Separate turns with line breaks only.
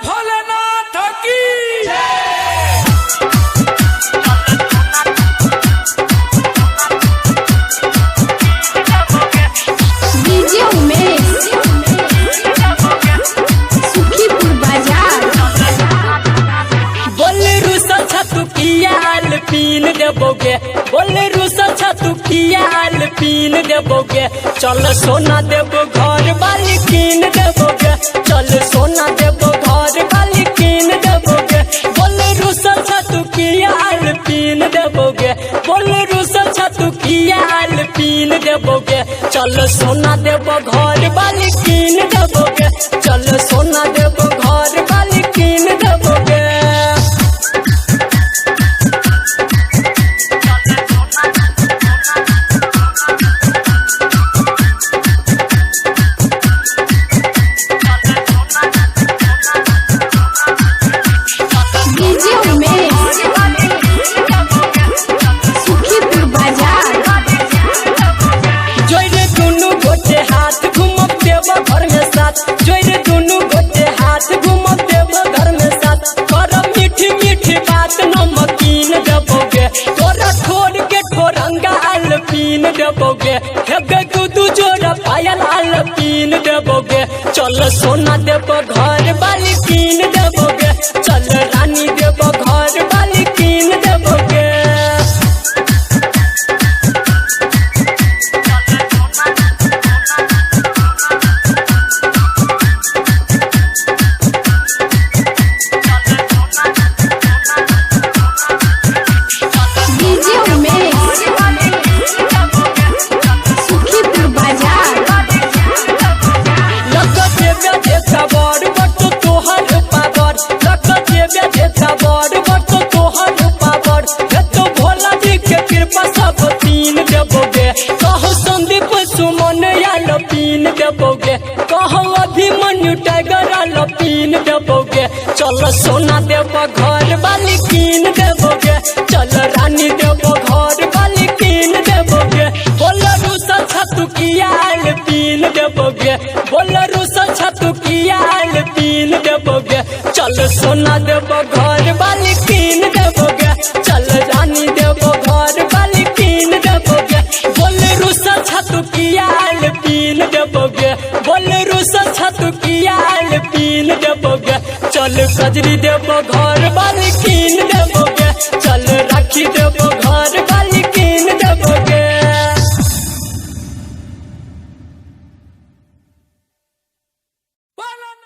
भोलेनाथ की
डीजे उमेश सुखीपुर बाजार।
बोले रूसल छतु कियाल पीन देबोगे, बोले रूसल छतु कियाल पीन देबोगे। चल सोना देबो घर वाली कीन देबोगे, चल सोना देबो घर वाली कीन देबोगे। बोले रूसल छतु कियाल पीन देबोगे, बोले रूसल छतु कियाल पीन देबोगे। चल सोना देबो घर वाली कीन देबोगे, चल सोना देबो घर वाली कीन देबोगे।
डीजे उमेश सुखीपुर बाजार।
जोइरे दुनु गोटे हाथ घुमब देव घर में साथ, जोइरे दुनु गोटे हाथ घुमब देव घर में साथ। करब मीठी मीठी बात नमकीन देबोगे, तोरा ठोर के ठोरंगा आल पीन देबोगे। हेगे दू जोड़ा पायल आल पीन देबोगे। चल सोना देव घर वाली कीन देबोगे, चल रानी देव घर वाली कीन देबोगे।
डीजे उमेश सुखीपुर बाजार।
लक देवे देता बड़ बट तोहर पावर, लक देवे देता बड़ बट तोहर पावर। हे तो भोला जी के कृपा सब तीन देबोगे। कहो संदीप सुमन आल पीन देबोगे, कहो अभिमन्यु टाइगर आल पीन देबोगे। चल सोना देव घर वाली कीन देबोगे, चल रानी देव घर वाली कीन देबोगे। बोल रूसल छतु कियाल पीन देबोगे, बोल रूसल छतु कियाल पीन देबोगे। चल सोना देव घर वाली कीन देबोगे, चल रानी देव घर वाली कीन देबोगे। बोल रूसल छतु कियाल पीन देबोगे, बोल रूसल छतु कियाल पीन देबोगे। चल कजरी देव घर वाली कीन देबोगे, चल राखी देव